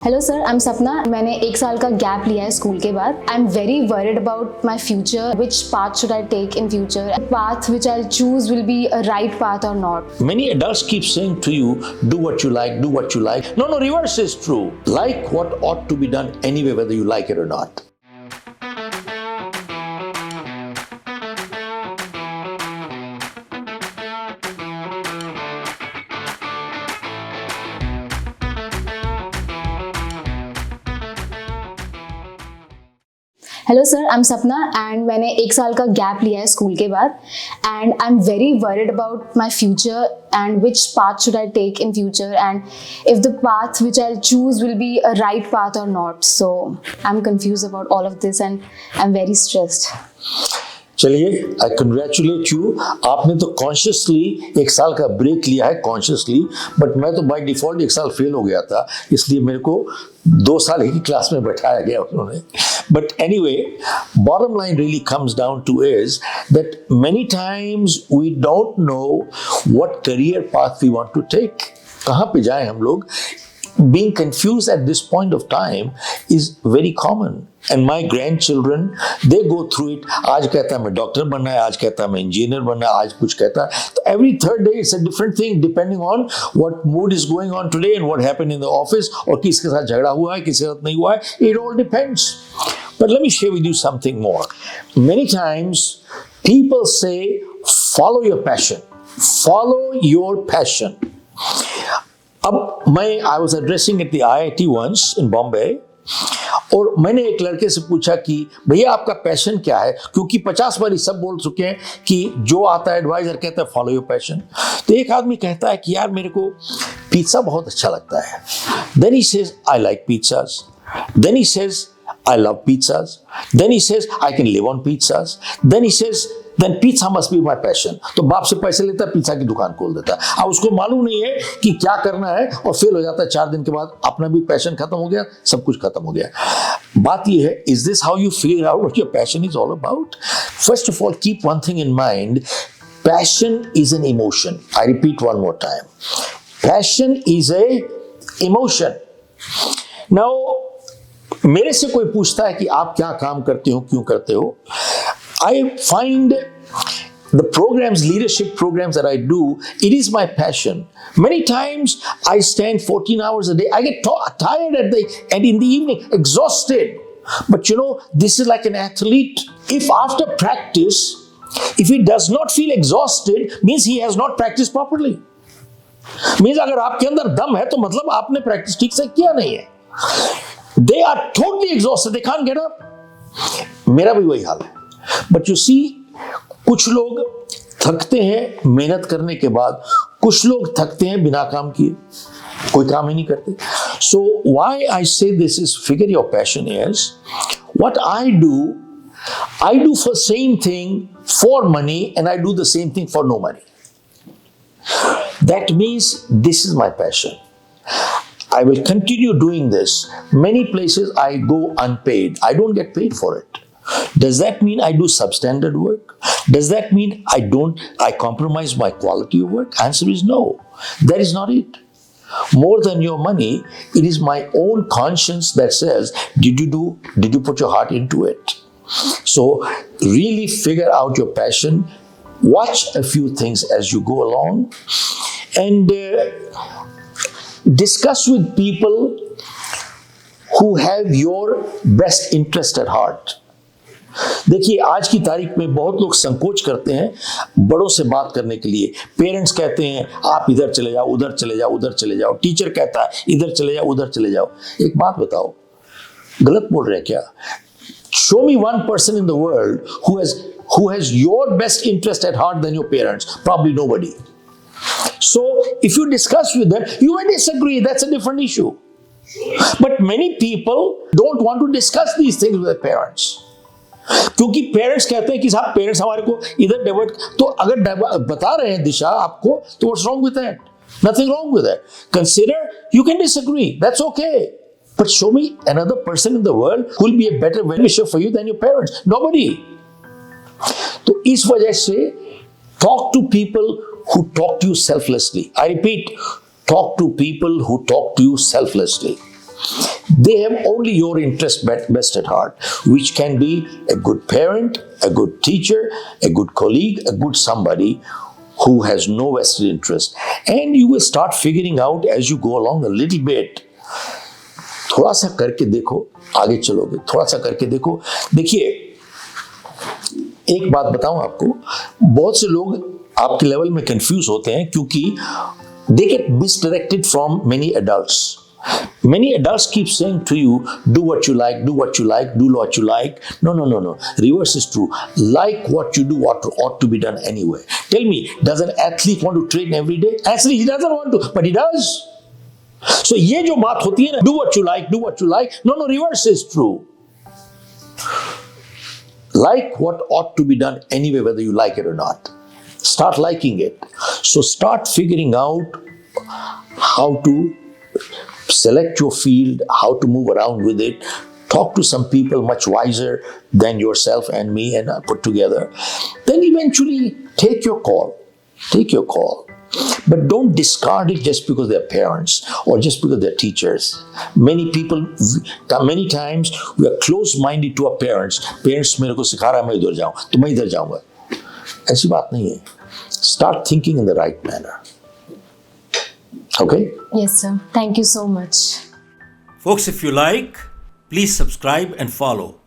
Hello sir, I am सपना। मैंने 1 साल का गैप लिया है स्कूल के बाद। I am very worried about my future. Which path should I take in future? Path which I choose will be a right path or not? Many adults keep saying to you, do what you like, do what you like. No, reverse is true. Like what ought to be done anyway, whether you like it or not. Hello sir, I am सपना and मैंने 1 साल का gap लिया है school के बाद. And I am very worried about my future and which path should I take in future and if the path which I choose will be a right path or not. So I'm confused about all of this and I'm very stressed. चलिए, आई congratulate you. आपने तो consciously 1 साल का break लिया है, consciously. But मैं तो by default 1 साल फेल हो गया था, इसलिए मेरे को 2 साल ही क्लास में बैठाया गया उन्होंने. But anyway, bottom line really comes down to is that many times we don't know what career path we want to take. कहाँ पे जाएं हम लोग? Being confused at this point of time is very common. And my grandchildren, they go through it. आज कहता है मैं doctor बनना है, आज कहता है मैं इंजीनियर बनना है, आज कुछ कहता है. तो every third day it's a different thing depending on what mood is going on today and what happened in the office, और किसके साथ झगड़ा हुआ है, किसके साथ नहीं हुआ है. It all depends. But let me share with you something more. Many times people say, follow your passion. Follow your passion. अब I was addressing at the IIT once in Bombay, और मैंने एक लड़के से पूछा कि भैया आपका पैशन क्या है, क्योंकि 50 बार सब बोल चुके हैं कि जो आता है एडवाइजर कहता है फॉलो योर पैशन. तो एक आदमी कहता है कि यार मेरे को पिज्जा बहुत अच्छा लगता है. Then he says I like pizzas. Then he says I love pizzas. Then he says, I can live on pizzas. Then he says, then pizza must be my passion. तो बाप से पैसे लेता है, पिज्जा की दुकान खोल देता है. अब उसको मालूम नहीं है कि क्या करना है, और फेल हो जाता है. 4 दिन के बाद अपना भी पैशन खत्म हो गया, सब कुछ खत्म हो गया. बात ये है, is this how you figure out what your passion is all about? First of all, keep one thing in mind. Passion is an emotion. I repeat one more time. Passion is a emotion. Now, मेरे से कोई पूछता है कि आप क्या काम करते हो, क्यों करते हो, I find the programs, leadership programs that I do, it is my passion. Many times I stand 14 hours a day. I get tired and in the evening, exhausted. But you know, this is like an athlete. If after practice, if he does not feel exhausted, means he has not practiced properly. Means अगर आपके अंदर दम है, तो मतलब आपने practice ठीक से किया नहीं है. They are totally exhausted. They can't get up. मेरा भी वही हाल है. But you see, कुछ लोग थकते हैं मेहनत करने के बाद, कुछ लोग थकते हैं बिना काम किए, कोई काम ही नहीं करते. So why I say this is figure your passion is, what I do for same thing for money, and I do the same thing for no money. That means this is my passion. I will continue doing this. Many places I go unpaid. I don't get paid for it. Does that mean I do substandard work? Does that mean I compromise my quality of work? Answer is no. That is not it. More than your money, it is my own conscience that says, did you put your heart into it? So really figure out your passion. Watch a few things as you go along. And discuss with people who have your best interest at heart. देखिए, आज की तारीख में बहुत लोग संकोच करते हैं बड़ों से बात करने के लिए. पेरेंट्स कहते हैं आप इधर चले जाओ, उधर चले जाओ, उधर चले जाओ. टीचर कहता है इधर चले जाओ, उधर चले जाओ. एक बात बताओ, गलत बोल रहे हैं क्या? Show me one person in the world who has your best interest at heart than your parents. Probably nobody. So if you discuss with them, you may disagree. That's a different issue. But many people don't want to discuss these things with their parents. क्योंकि parents कहते हैं कि साहब parents हमारे को इधर divert, तो अगर बता रहे हैं दिशा आपको, तो what's wrong with that? Nothing wrong with that. Consider you can disagree, that's okay. But show me another person in the world who will be a better well-wisher for you than your parents. Nobody. तो इस वजह से talk to people who talk to you selflessly. I repeat, talk to people who talk to you selflessly. They have only your interest best at heart, which can be a good parent, a good teacher, a good colleague, a good somebody who has no vested interest. And you will start figuring out as you go along a little bit. थोड़ा सा करके देखो, आगे चलोगे, थोड़ा सा करके देखो. देखिए, एक बात बताऊं आपको, बहुत से लोग आपके लेवल में कंफ्यूज होते हैं क्योंकि they get misdirected from many adults. Many adults keep saying to you, do what you like, do what you like, do what you like. No. Reverse is true. Like what you do ought to be done anyway. Tell me, does an athlete want to train every day? Actually, he doesn't want to, but he does. So ये जो बात होती है ना, do what you like, do what you like. No, reverse is true. Like what ought to be done anyway, whether you like it or not. Start liking it. So start figuring out how to select your field, how to move around with it. Talk to some people much wiser than yourself and me and put together. Then eventually take your call. Take your call. But don't discard it just because they're parents or just because they're teachers. Many times we are close-minded to our parents. Parents मेरे को सिखा रहा है मैं इधर जाऊँ तो मैं इधर जाऊँगा. ऐसी बात नहीं है. Start thinking in the right manner. Okay? Yes, sir. Thank you so much. Folks, if you like, please subscribe and follow.